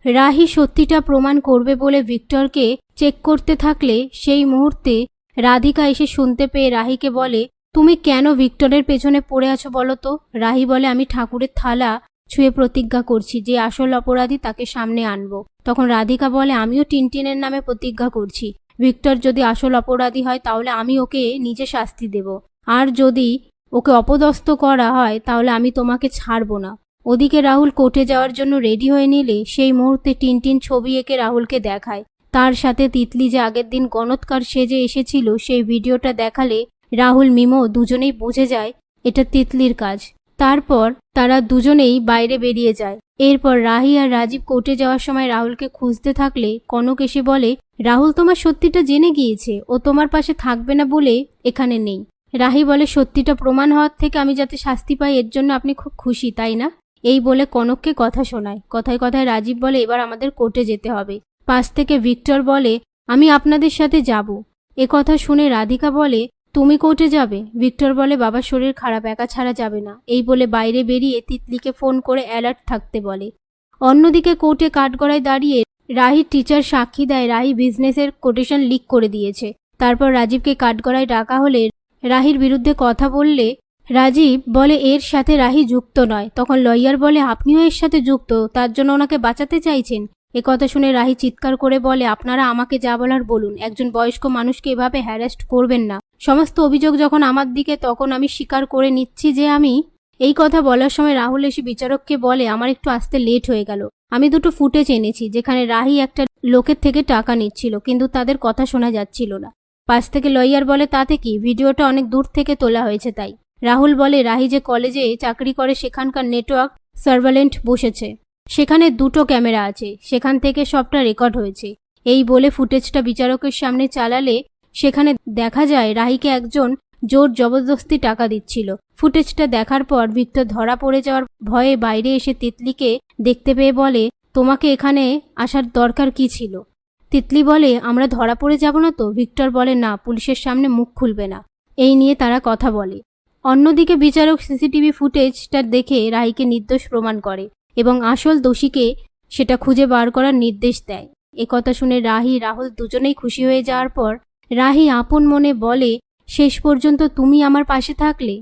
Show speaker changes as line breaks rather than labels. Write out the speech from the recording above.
রাহি সত্যিটা প্রমাণ করবে বলে ভিক্টরকে চেক করতে থাকলে সেই মুহূর্তে রাধিকা এসে শুনতে পেয়ে রাহিকে বলে, তুমি কেন ভিক্টরের পেছনে পড়ে আছো বলো তো? রাহি বলে, আমি ঠাকুরের থালা ছুঁয়ে প্রতিজ্ঞা করছি যে আসল অপরাধী তাকে সামনে আনবো। তখন রাধিকা বলে, আমিও টিনটিনের নামে প্রতিজ্ঞা করছি, ভিক্টর যদি আসল অপরাধী হয় তাহলে আমি ওকে নিজে শাস্তি দেব, আর যদি ওকে অপদস্থ করা হয় তাহলে আমি তোমাকে ছাড়বো না। ওদিকে রাহুল কোর্টে যাওয়ার জন্য রেডি হয়ে নিলে সেই মুহূর্তে টিনটিন ছবি এঁকে রাহুলকে দেখায়। তার সাথে তিতলি যে আগের দিন গণৎকার সেজে এসেছিল সেই ভিডিওটা দেখালে রাহুল মিমো দুজনেই বুঝে যায় এটা তিতলির কাজ। তারপর তারা দুজনেই বাইরে বেরিয়ে যায়। এরপর রাহি আর রাজীব কোর্টে যাওয়ার সময় রাহুলকে খুঁজতে থাকলে কনক এসে বলে, রাহুল তোমার সত্যিটা জেনে গিয়েছে, ও তোমার পাশে থাকবে না বলে এখানে নেই। রাহি বলে, সত্যিটা প্রমাণ হওয়ার থেকে আমি যাতে শাস্তি পাই এর জন্য আপনি খুব খুশি তাই না? এই বলে কনককে কথা শোনায়। কথায় কথায় রাজীব বলে, এবার আমাদের কোর্টে যেতে হবে। পাশ থেকে ভিক্টর বলে, আমি আপনাদের সাথে যাব। এ কথা শুনে রাধিকা বলে, তুমি কোর্টে যাবে? ভিক্টর বলে, বাবার শরীর খারাপ, একা ছাড়া যাবে না। এই বলে বাইরে বেরিয়ে তিতলিকে ফোন করে অ্যালার্ট থাকতে বলে। অন্যদিকে কোর্টে কাঠগড়ায় দাঁড়িয়ে রাহির টিচার সাক্ষী দেয় রাহি বিজনেসের কোটেশন লিক করে দিয়েছে। তারপর রাজীবকে কাঠগড়ায় ডাকা হলে রাহির বিরুদ্ধে কথা বললে রাজীব বলে এর সাথে রাহি যুক্ত নয়। তখন লয়ার বলে, আপনিও এর সাথে যুক্ত, তার জন্য ওনাকে বাঁচাতে চাইছেন? একথা শুনে রাহি চিৎকার করে বলে, আপনারা আমাকে যা বলার বলুন, একজন বয়স্ক মানুষকে এভাবে হ্যারাস্ট করবেন না। সমস্ত অভিযোগ যখন আমার দিকে তখন আমি স্বীকার করে নিচ্ছি যে আমি। এই কথা বলার সময় রাহুল এসে বিচারককে বলে, আমার একটু আসতে লেট হয়ে গেল, আমি দুটো ফুটেজ এনেছি যেখানে রাহি একটা লোকের থেকে টাকা নিচ্ছিল কিন্তু তাদের কথা শোনা যাচ্ছিল না। পাশ থেকে লয়ার বলে, তাতে কি, ভিডিওটা অনেক দূর থেকে তোলা হয়েছে তাই। রাহুল বলে, রাহি যে কলেজে চাকরি করে সেখানকার নেটওয়ার্ক সার্ভেলেন্ট বসেছে, সেখানে দুটো ক্যামেরা আছে, সেখান থেকে সবটা রেকর্ড হয়েছে। এই বলে ফুটেজটা বিচারকের সামনে চালালে সেখানে দেখা যায় রাহিকে একজন জোর জবরদস্তি টাকা দিচ্ছিল। ফুটেজটা দেখার পর ভিক্টর ধরা পড়ে যাওয়ার ভয়ে বাইরে এসে তিতলিকে দেখতে পেয়ে বলে, তোমাকে এখানে আসার দরকার কি ছিল? তিতলি বলে, আমরা ধরা পড়ে যাব না তো? ভিক্টর বলে, না, পুলিশের সামনে মুখ খুলবে না। এই নিয়ে তারা কথা বলে। অন্যদিকে বিচারক সিসিটিভি ফুটেজটা দেখে রাহিকে নির্দোষ প্রমাণ করে এবং আসল দোষীকে সেটা খুঁজে বার করার নির্দেশ দেয়। একথা শুনে রাহি রাহুল দুজনেই খুশি হয়ে যাওয়ার পর রাহি আপন মনে বলে, শেষ পর্যন্ত তুমি আমার পাশে থাকলে,